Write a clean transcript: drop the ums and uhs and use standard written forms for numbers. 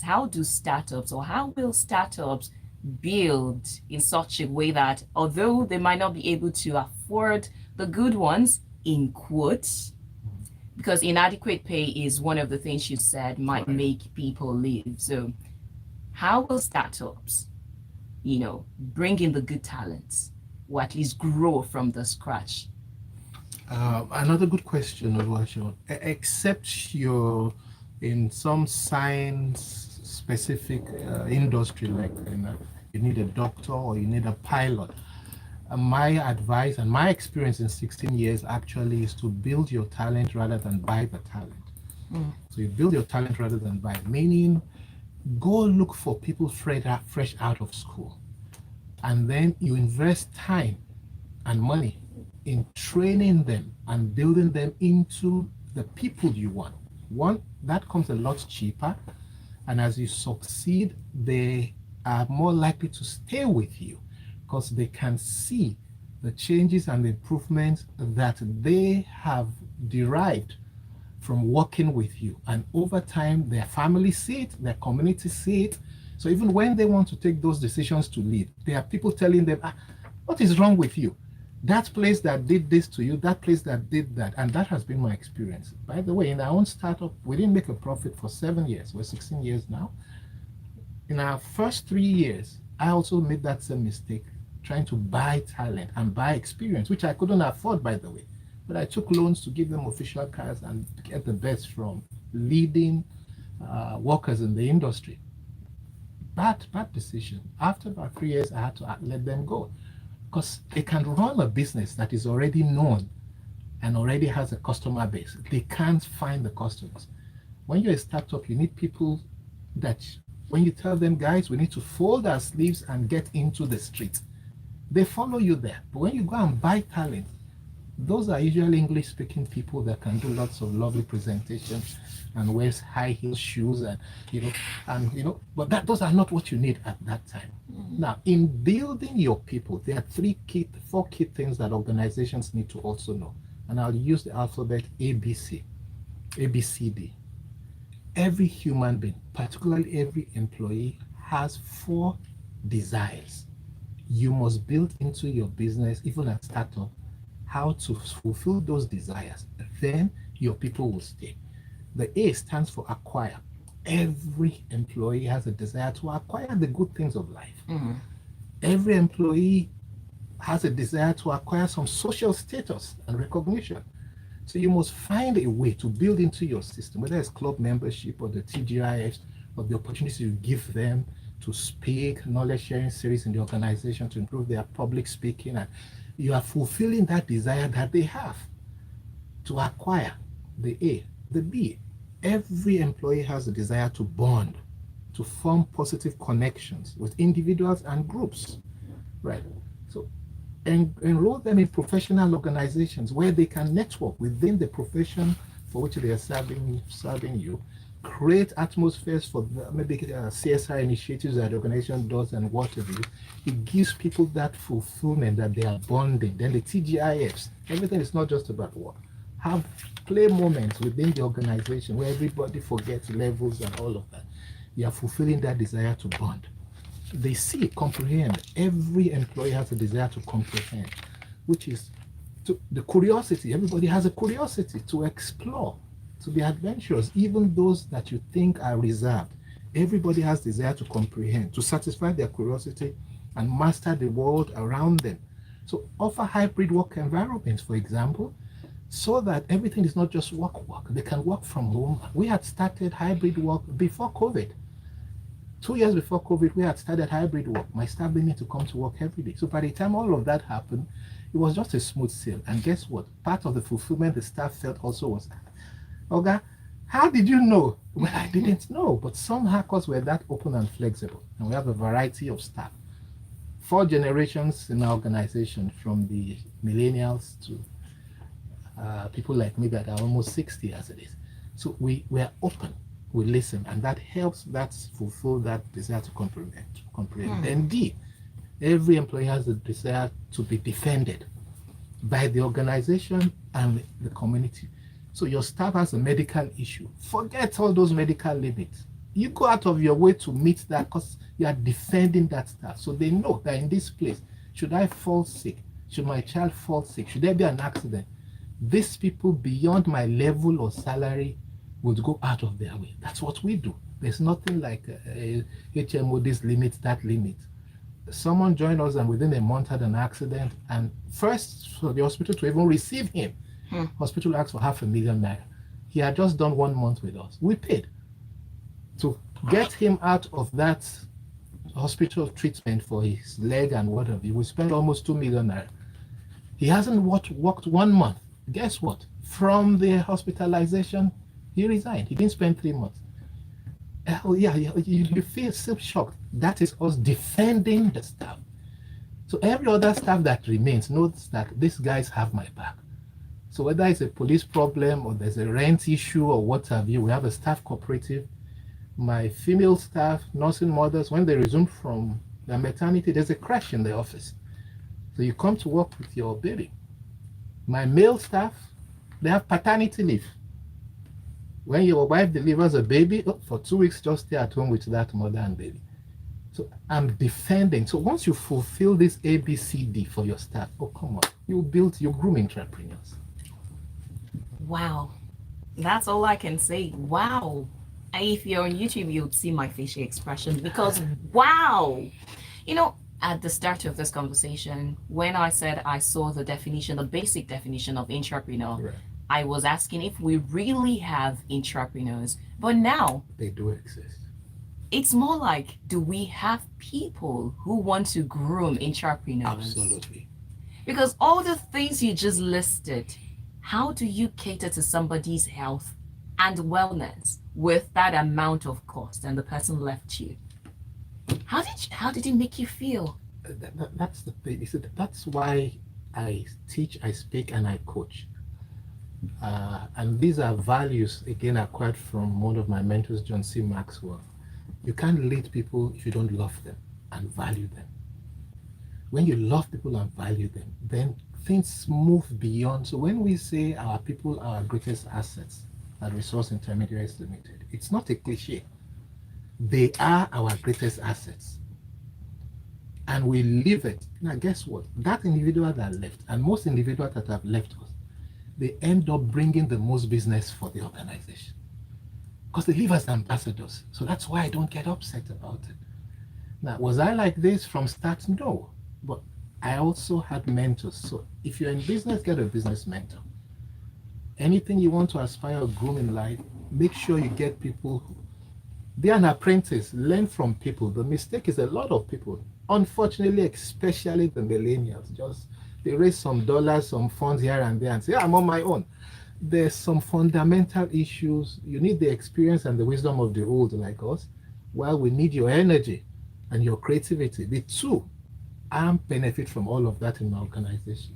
how do startups or how will startups build in such a way that although they might not be able to afford the good ones, in quotes, because inadequate pay is one of the things you said might make people leave. So how will startups, bring in the good talents or at least grow from the scratch? Another good question, Oluwaseun. Except you're in some science specific industry, like you need a doctor or you need a pilot. My advice and my experience in 16 years actually is to build your talent rather than buy the talent. So you build your talent rather than buy, meaning go look for people fresh out of school. And then you invest time and money in training them and building them into the people you want. One, that comes a lot cheaper. And as you succeed, they are more likely to stay with you because they can see the changes and the improvements that they have derived from working with you. And over time, their family see it, their community see it. So even when they want to take those decisions to leave, there are people telling them, what is wrong with you? That place that did this to you, that place that did that. And that has been my experience. By the way, in our own startup, we didn't make a profit for 7 years. We're 16 years now. In our first 3 years, I also made that same mistake, trying to buy talent and buy experience, which I couldn't afford, by the way. But I took loans to give them official cars and get the best from leading workers in the industry. Bad decision. After about 3 years, I had to let them go because they can run a business that is already known and already has a customer base. They can't find the customers. When you're a startup, you need people that when you tell them, guys, we need to fold our sleeves and get into the street, they follow you there. But when you go and buy talent, those are usually English speaking people that can do lots of lovely presentations and wears high heel shoes but those are not what you need at that time. Now, in building your people, there are four key things that organizations need to also know. And I'll use the alphabet ABCD. Every human being, particularly every employee, has 4 desires. You must build into your business, even at startup, how to fulfill those desires. Then your people will stay. The A stands for acquire. Every employee has a desire to acquire the good things of life. Every employee has a desire to acquire some social status and recognition. So you must find a way to build into your system, whether it's club membership or the TGIFs or the opportunity you give them to speak, knowledge sharing series in the organization to improve their public speaking. And you are fulfilling that desire that they have to acquire the A. The B, every employee has a desire to bond, to form positive connections with individuals and groups, right? So enroll them in professional organizations where they can network within the profession for which they are serving you. Create atmospheres for maybe CSR initiatives that the organization does and what have you. It gives people that fulfillment that they are bonding. Then the TGIFs, everything is not just about work. Have play moments within the organization where everybody forgets levels and all of that. You are fulfilling that desire to bond. They see, comprehend. Every employee has a desire to comprehend, which is the curiosity. Everybody has a curiosity to explore, to be adventurous, even those that you think are reserved. Everybody has desire to comprehend, to satisfy their curiosity and master the world around them. So offer hybrid work environments, for example, so that everything is not just work. They can work from home. We had started hybrid work before COVID. 2 years before COVID, we had started hybrid work. My staff didn't need to come to work every day. So by the time all of that happened, it was just a smooth sail. And guess what? Part of the fulfillment the staff felt also was, Oga, how did you know? Well, I didn't know, but some hackers were that open and flexible. And we have a variety of staff. 4 generations in our organization, from the millennials to people like me that are almost 60 as it is. So we are open, we listen, and that helps fulfill that desire to comprehend. Then D, every employee has a desire to be defended by the organization and the community. So your staff has a medical issue. Forget all those medical limits. You go out of your way to meet that because you are defending that staff. So they know that in this place, should I fall sick? Should my child fall sick? Should there be an accident? These people beyond my level or salary would go out of their way. That's what we do. There's nothing like HMO, this limit, that limit. Someone joined us and within a month had an accident, and first for the hospital to even receive him, hospital asked for $500,000 naira. He had just done 1 month with us. We paid to get him out of that hospital treatment for his leg and whatever. We spent almost 2 million naira. He hasn't worked 1 month. Guess what? From the hospitalization, he resigned. He didn't spend 3 months. Oh yeah, you feel so shocked. That is us defending the staff. So every other staff that remains knows that these guys have my back. So whether it's a police problem or there's a rent issue or what have you, we have a staff cooperative. My female staff, nursing mothers, when they resume from their maternity, there's a crash in the office. So you come to work with your baby. My male staff, they have paternity leave. When your wife delivers a baby, for 2 weeks, just stay at home with that mother and baby. So I'm defending. So once you fulfill this ABCD for your staff, oh, come on, you groom entrepreneurs. Wow. That's all I can say. Wow. If you're on YouTube, you'd see my facial expression because wow. At the start of this conversation, when I said I saw the definition, the basic definition of entrepreneur, Right. I was asking if we really have entrepreneurs. But now They do exist. it's more like, do we have people who want to groom entrepreneurs? Absolutely. Because all the things you just listed, how do you cater to somebody's health and wellness with that amount of cost and the person left you? How did it make you feel? That's the thing. That's why I teach, I speak, and I coach. And these are values, again, acquired from one of my mentors, John C. Maxwell. You can't lead people if you don't love them and value them. When you love people and value them, then things move beyond. So when we say our people are our greatest assets at Resource Intermediaries Limited, it's not a cliche. They are our greatest assets. And we live it. Now, guess what? That individual that left, and most individuals that have left us, they end up bringing the most business for the organization because they live as ambassadors. So that's why I don't get upset about it. Now, was I like this from start? No, but I also had mentors. So if you're in business, get a business mentor. Anything you want to aspire or groom in life, make sure you get people. Be an apprentice, learn from people. The mistake is a lot of people, unfortunately, especially the millennials, they raise some dollars, some funds here and there and say, I'm on my own. There's some fundamental issues. You need the experience and the wisdom of the old like us, while we need your energy and your creativity. The two, I benefit from all of that in my organization.